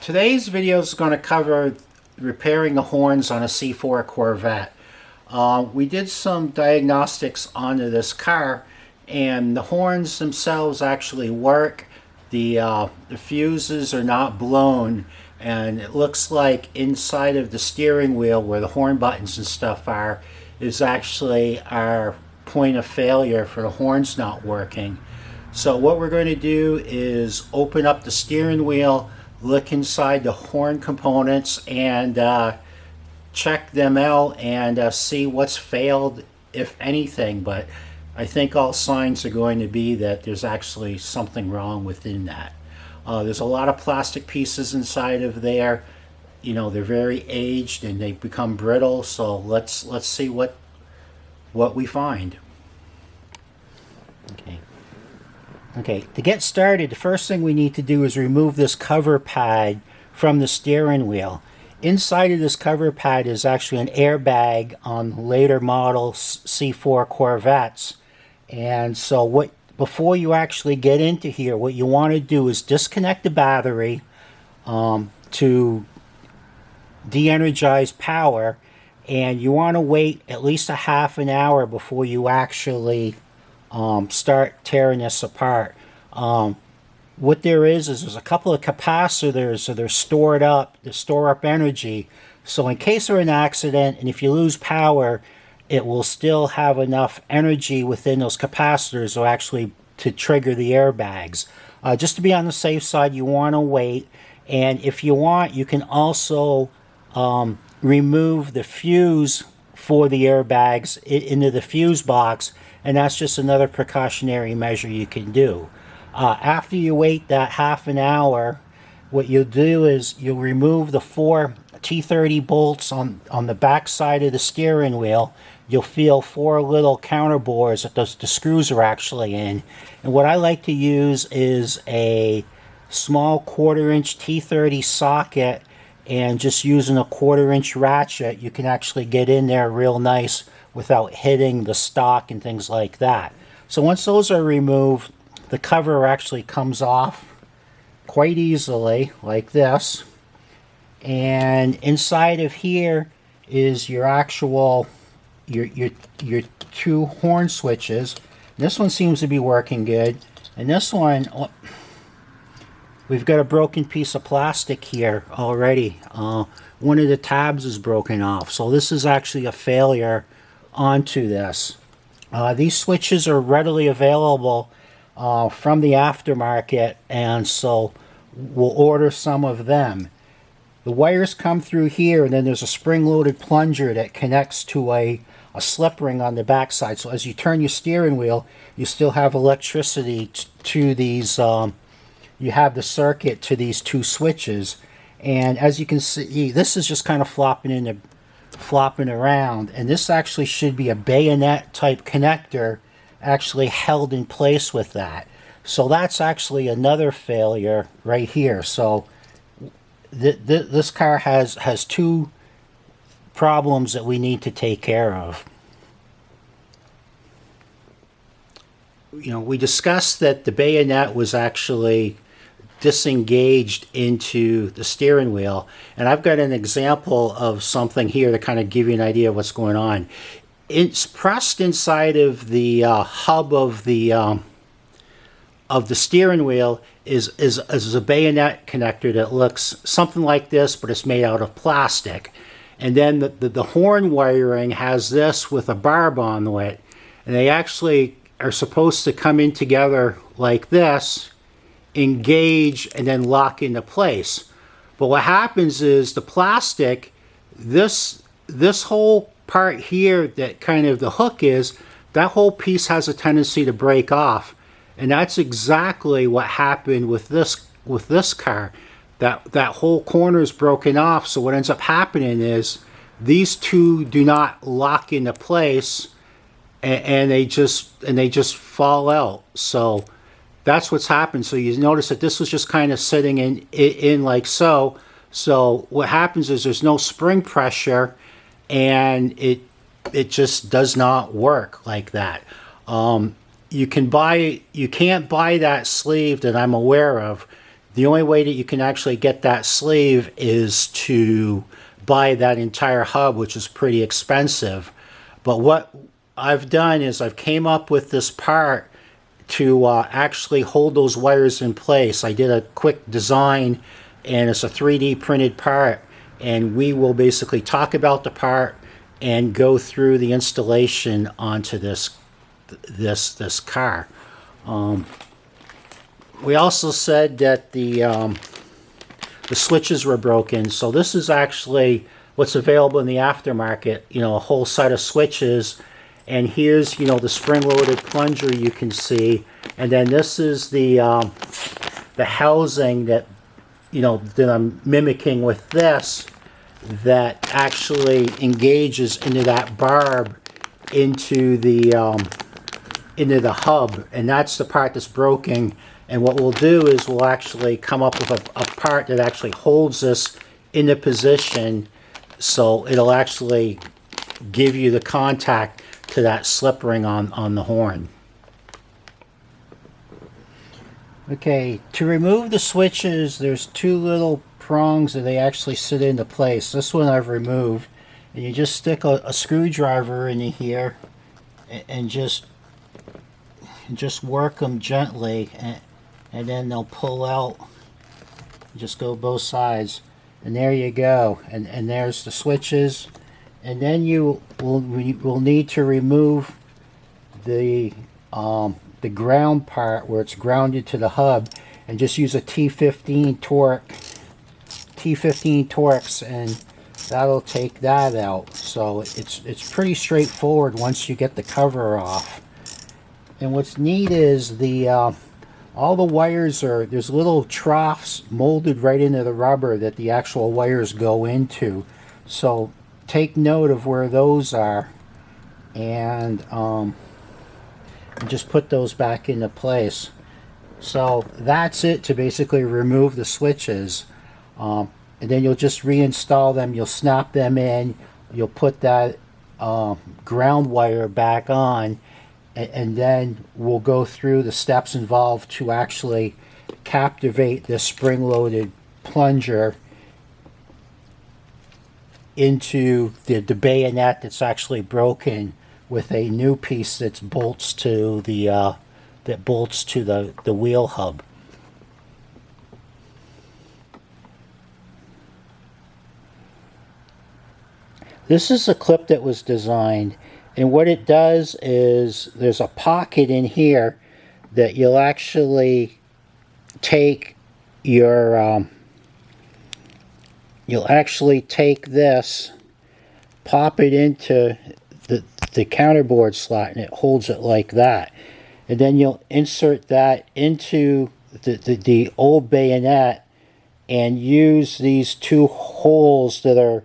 Today's video is going to cover repairing the horns on a C4 Corvette. We did some diagnostics onto this car, and the horns themselves actually work. The fuses are not blown, and it looks like inside of the steering wheel where the horn buttons and stuff are is actually our point of failure for the horns not working. So what we're going to do is open up the steering wheel, look inside the horn components, and check them out and see what's failed, if anything. But I think all signs are going to be that there's actually something wrong within that. There's a lot of plastic pieces inside of there. You know, they're very aged and they become brittle. So let's see what we find. Okay, to get started, the first thing we need to do is remove this cover pad from the steering wheel. Inside of this cover pad is actually an airbag on later model C4 Corvettes. And so before you actually get into here, what you want to do is disconnect the battery to de-energize power, and you want to wait at least a half an hour before you actually start tearing this apart. What there is there's a couple of capacitors, so they're stored up to store up energy. So in case of an accident, and if you lose power, it will still have enough energy within those capacitors to trigger the airbags. Just to be on the safe side, you want to wait. And if you want, you can also remove the fuse for the airbags into the fuse box, and that's just another precautionary measure you can do. After you wait that half an hour, what you'll do is you'll remove the 4 T30 bolts on the back side of the steering wheel. You'll feel 4 little counter bores that the screws are actually in. And what I like to use is a small 1/4-inch T30 socket, and just using a 1/4-inch ratchet, you can actually get in there real nice without hitting the stock and things like that. So once those are removed, the cover actually comes off quite easily, like this. And inside of here is your actual your 2 horn switches. This one seems to be working good, and this one, we've got a broken piece of plastic here already. One of the tabs is broken off, so this is actually a failure onto this. These switches are readily available from the aftermarket, and so we'll order some of them. The wires come through here, and then there's a spring-loaded plunger that connects to a slip ring on the back side. So as you turn your steering wheel, you still have electricity to these. You have the circuit to these 2 switches, and as you can see, this is just kind of flopping around, and this actually should be a bayonet type connector actually held in place with that. So that's actually another failure right here. So this car has 2 problems that we need to take care of. You know, we discussed that the bayonet was actually disengaged into the steering wheel, and I've got an example of something here to kind of give you an idea of what's going on. It's pressed inside of the hub of the steering wheel is a bayonet connector that looks something like this, but it's made out of plastic. And then the horn wiring has this with a barb on it, and they actually are supposed to come in together like this, engage, and then lock into place. But what happens is the plastic, this whole part here that kind of the hook is, that whole piece has a tendency to break off, and that's exactly what happened with this car. That whole corner is broken off. So what ends up happening is these 2 do not lock into place, and they just fall out. So that's what's happened. So you notice that this was just kind of sitting in like so. So what happens is there's no spring pressure, and it just does not work like that. You can't buy that sleeve that I'm aware of The only way that you can actually get that sleeve is to buy that entire hub, which is pretty expensive. But what I've done is I've came up with this part to actually hold those wires in place. I did a quick design, and it's a 3D printed part, and we will basically talk about the part and go through the installation onto this car. We also said that the switches were broken, so this is actually what's available in the aftermarket. You know, a whole set of switches. And here's, you know, the spring-loaded plunger you can see, and then this is the housing that, you know, that I'm mimicking with this, that actually engages into that barb into the hub, and that's the part that's broken. And what we'll do is we'll actually come up with a part that actually holds this into position, so it'll actually give you the contact to that slip ring on the horn. Okay, to remove the switches, there's two little prongs that they actually sit into place. This one I've removed, and you just stick a screwdriver in here and just work them gently, and then they'll pull out. Just go both sides, and there you go. And there's the switches. And then you will need to remove the ground part where it's grounded to the hub, and just use a T15 Torx, and that'll take that out. So it's pretty straightforward once you get the cover off. And what's neat is all the wires there's little troughs molded right into the rubber that the actual wires go into. So take note of where those are, and just put those back into place. So that's it to basically remove the switches, and then you'll just reinstall them. You'll snap them in, you'll put that ground wire back on, and then we'll go through the steps involved to actually captivate this spring-loaded plunger into the bayonet that's actually broken, with a new piece that bolts to the wheel hub. This is a clip that was designed, and what it does is there's a pocket in here that you'll actually take your you'll actually take this, pop it into the counterboard slot, and it holds it like that. And then you'll insert that into the old bayonet, and use these two holes that are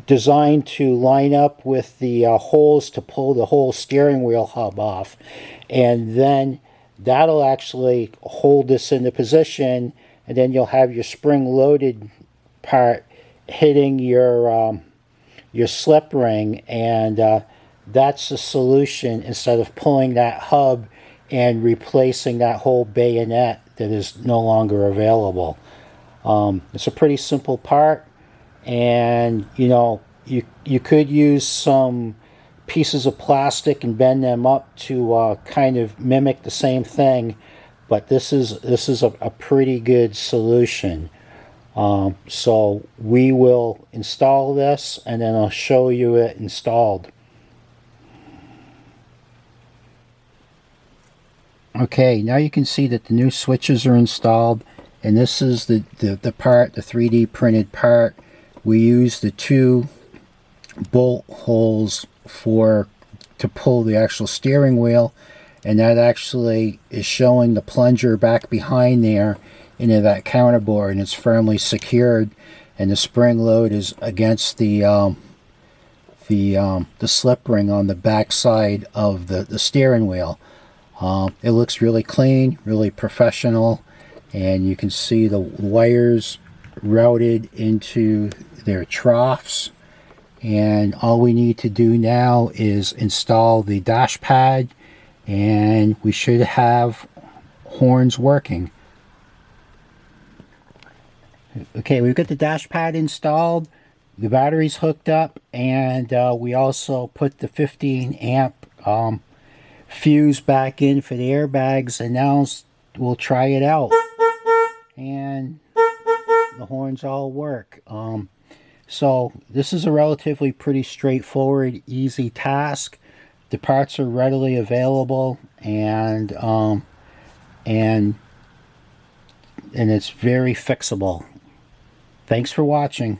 designed to line up with the holes to pull the whole steering wheel hub off. And then that'll actually hold this into position, and then you'll have your spring-loaded part hitting your slip ring, and that's the solution, instead of pulling that hub and replacing that whole bayonet that is no longer available. It's a pretty simple part, and you know, you could use some pieces of plastic and bend them up to kind of mimic the same thing, but this is a pretty good solution. So we will install this, and then I'll show you it installed. Okay, now you can see that the new switches are installed, and this is the part, the 3D printed part. We use the two bolt holes to pull the actual steering wheel, and that actually is showing the plunger back behind there into that counterboard, and it's firmly secured, and the spring load is against the slip ring on the back side of the steering wheel. It looks really clean, really professional, and you can see the wires routed into their troughs. And all we need to do now is install the dash pad, and we should have horns working. Okay, we've got the dash pad installed, the battery's hooked up, and we also put the 15 amp fuse back in for the airbags, and now we'll try it out. And the horns all work. So this is a relatively pretty straightforward, easy task. The parts are readily available, and it's very fixable. Thanks for watching.